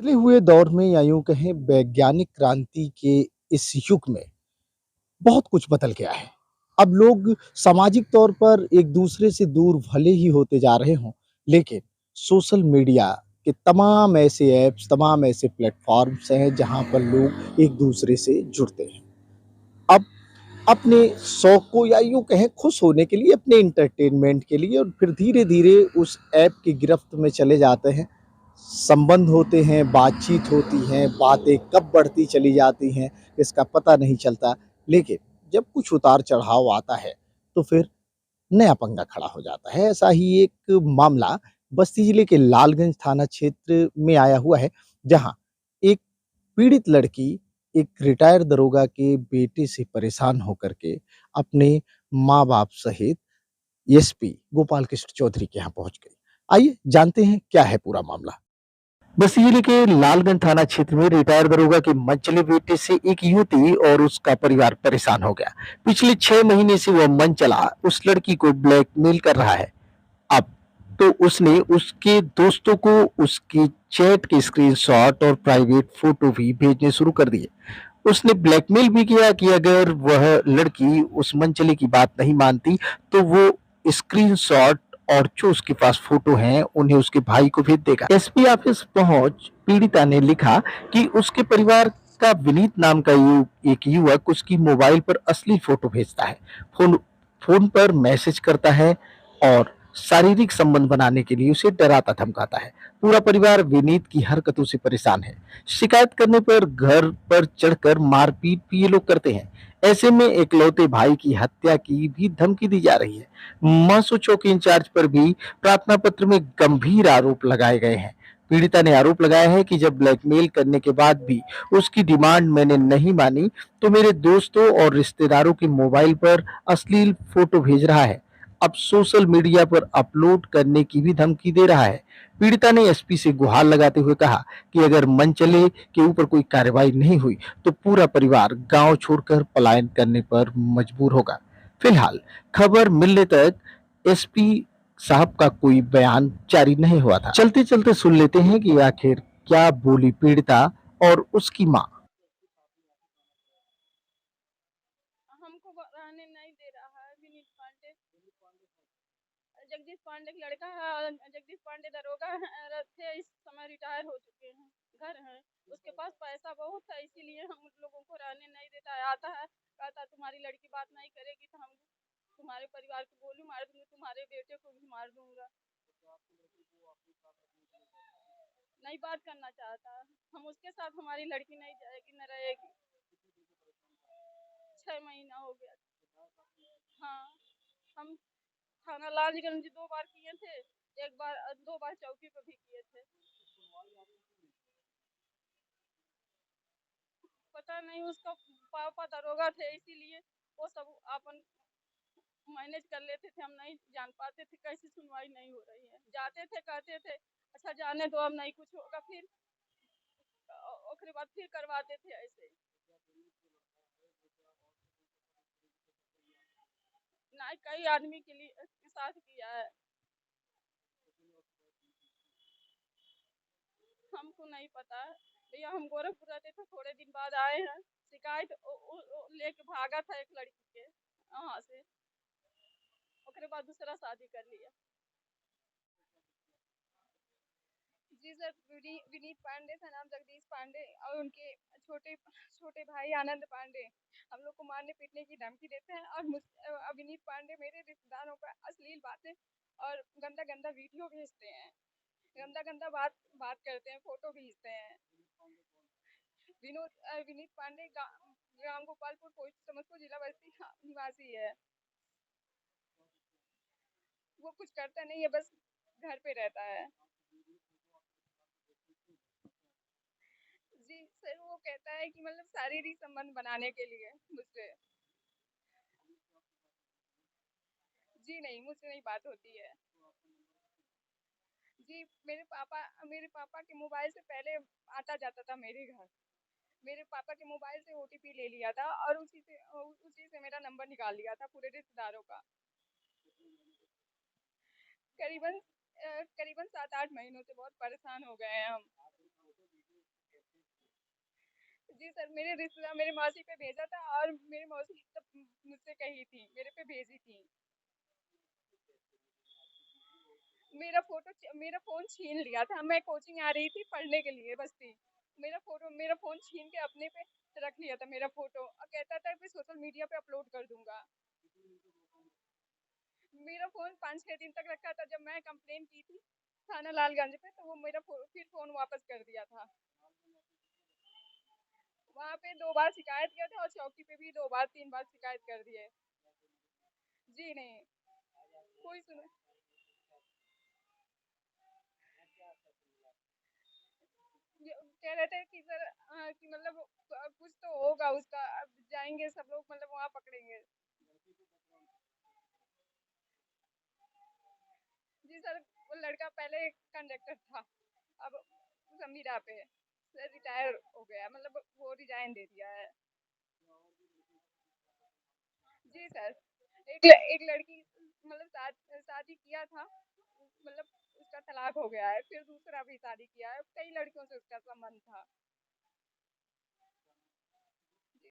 बदले हुए दौर में या यूँ कहें वैज्ञानिक क्रांति के इस युग में बहुत कुछ बदल गया है। अब लोग सामाजिक तौर पर एक-दूसरे से दूर भले ही होते जा रहे हों, लेकिन सोशल मीडिया के तमाम ऐसे ऐप्स, तमाम ऐसे प्लेटफ़ॉर्म्स हैं जहाँ पर लोग एक-दूसरे से जुड़ते हैं। अब अपने शौक को या यूँ कहें खुश होने के लिए, अपने एंटरटेनमेंट के लिए और फिर धीरे-धीरे उस ऐप की गिरफ्त में चले जाते हैं। संबंध होते हैं, बातचीत होती है, बातें कब बढ़ती चली जाती हैं, इसका पता नहीं चलता। लेकिन जब कुछ उतार-चढ़ाव आता है, तो फिर नया पंगा खड़ा हो जाता है। ऐसा ही एक मामला बस्ती जिले के लालगंज थाना क्षेत्र में आया हुआ है, जहाँ एक पीड़ित लड़की एक रिटायर्ड दरोगा के बेटे से परेशान होकर के अपने माँ-बाप सहित एसपी गोपाल कृष्ण चौधरी के यहाँ पहुँच गई। आइए जानते हैं क्या है पूरा मामला। बस्ती जिले के लालगंज थाना क्षेत्र में रिटायर्ड दरोगा के मनचले बेटे से एक युवती और उसका परिवार परेशान हो गया। पिछले 6 महीने से वह मनचला उस लड़की को ब्लैकमेल कर रहा है। अब तो उसने उसके दोस्तों को उसके चैट के स्क्रीनशॉट और प्राइवेट फोटो भी भेजने शुरू कर दिए। उसने ब्लैकमेल भी किया कि अगर वह लड़की उस मनचले की बात नहीं मानती तो वो स्क्रीनशॉट और जो उसके पास फोटो हैं उन्हें उसके भाई को भेज देगा। एसपी ऑफिस पहुंच पीड़िता ने लिखा कि उसके परिवार का विनीत नाम का एक युवक उसकी मोबाइल पर असली फोटो भेजता है, फोन फोन पर मैसेज करता है और शारीरिक संबंध बनाने के लिए उसे डराता धमकाता है। पूरा परिवार विनीत की हरकतों से परेशान है। शिकायत करने पर घर पर चढ़कर मारपीट भी ये लोग करते हैं। ऐसे में इकलौते भाई की हत्या की भी धमकी दी जा रही है। मसू चौकी इंचार्ज पर भी प्रार्थना पत्र में गंभीर आरोप लगाए गए हैं। पीड़िता ने आरोप लगाया है कि जब ब्लैकमेल करने के बाद भी उसकी डिमांड मैंने नहीं मानी तो मेरे दोस्तों और रिश्तेदारों के मोबाइल पर अश्लील फोटो भेज रहा है। अब सोशल मीडिया पर अपलोड करने की भी धमकी दे रहा है। पीड़िता ने एसपी से गुहार लगाते हुए कहा कि अगर मनचले के ऊपर कोई कार्रवाई नहीं हुई तो पूरा परिवार गांव छोड़कर पलायन करने पर मजबूर होगा। फिलहाल खबर मिलने तक एसपी साहब का कोई बयान जारी नहीं हुआ था। चलते चलते सुन लेते हैं कि आखिर क्या बोली पीड़िता और उसकी माँ। हमको रहने नहीं दे रहा है विनीत पांडे। जगदीश पांडे का लड़का है और जगदीश पांडे दरोगा थे, इस समय रिटायर हो चुके हैं। घर है, उसके पास पैसा बहुत है, इसीलिए हम लोगों को रहने नहीं देता है। आता है, कहता तुम्हारी लड़की बात नहीं करेगी तो हम तुम्हारे परिवार को गोली मार दूंगा, तुम्हारे बेटे को भी मार दूंगा। नहीं बात करना चाहता, हम उसके साथ, हमारी लड़की नहीं जाएगी न रहेगी। 6 महीना हो गया। हाँ, हम थाना लालगंज 2 बार किए थे, एक बार 2 बार चौकी पे भी किए थे। पता नहीं, उसका पापा दरोगा थे, इसीलिए वो सब अपन मैनेज कर लेते थे, हम नहीं जान पाते थे कैसी सुनवाई नहीं हो रही है। जाते थे, कहते थे अच्छा जाने दो, अब नहीं कुछ होगा, फिर उसके बाद फिर करवाते थे ऐसे। नहीं, कई आदमी के लिए के साथ किया है। हमको नहीं पता है भैया, हम गोरखपुर रहते थे, थोड़े दिन बाद आए हैं। शिकायत लेके भागा था एक लड़की के वहाँ से, उसके बाद दूसरा शादी कर लिया। जी सर, विनीत पांडे था नाम, जगदीश पांडे, और उनके छोटे छोटे भाई आनंद पांडे हम लोग को मारने पीटने की धमकी देते हैं। और विनीत पांडे मेरे रिश्तेदारों पर अश्लील बातें और गंदा गंदा वीडियो भेजते हैं, गंदा गंदा बात बात करते हैं, फोटो भेजते हैं। विनीत पांडे ग्राम गोपालपुर पोस्ट समस्तपुर जिला बस्ती निवासी है। वो कुछ करता नहीं है, बस घर पे रहता है। जी सर, वो कहता है कि मतलब शारीरिक संबंध बनाने के लिए मुझसे। जी नहीं, मुझसे नहीं बात होती है। जी, मेरे पापा के मोबाइल से पहले आता जाता था मेरे घर। मेरे पापा के मोबाइल से ओटीपी ले लिया था और उसी से मेरा नंबर निकाल लिया था पूरे रिश्तेदारों का। करीबन करीबन 7-8 महीनों से बहुत परेशान हो गए हैं हम। जी सर, मेरे रिश्तेदार मेरी मौसी पे भेजा था और मेरी मौसी तब मुझसे कही थी, मेरे पे भेजी थी। मेरा फ़ोन छीन लिया था। मैं कोचिंग आ रही थी पढ़ने के लिए बस्ती। मेरा फ़ोन छीन के अपने पे रख लिया था मेरा फ़ोटो और कहता था कि सोशल मीडिया पे अपलोड कर दूँगा। मेरा फ़ोन 5-6 दिन तक रखा था। जब मैं कंप्लेन की थी थाना लालगंज पे तो वो मेरा फिर फ़ोन वापस कर दिया था। वहाँ पे 2 बार शिकायत किया था और चौकी पे भी 2 बार 3 बार शिकायत कर दिए। जी नहीं, कोई सुना ये कह रहे थे कि सर कि मतलब कुछ तो होगा उसका, अब जाएँगे सब लोग मतलब वहाँ पकड़ेंगे। जी सर, वो लड़का पहले कंडक्टर था, अब ज़मीरा पे है। सर रिटायर हो गया मतलब वो रिज़ाइन दे दिया है। जी सर, एक लड़की मतलब शादी किया था, मतलब उसका तलाक हो गया है, फिर दूसरा भी शादी किया है, कई लड़कियों से उसका संबंध था।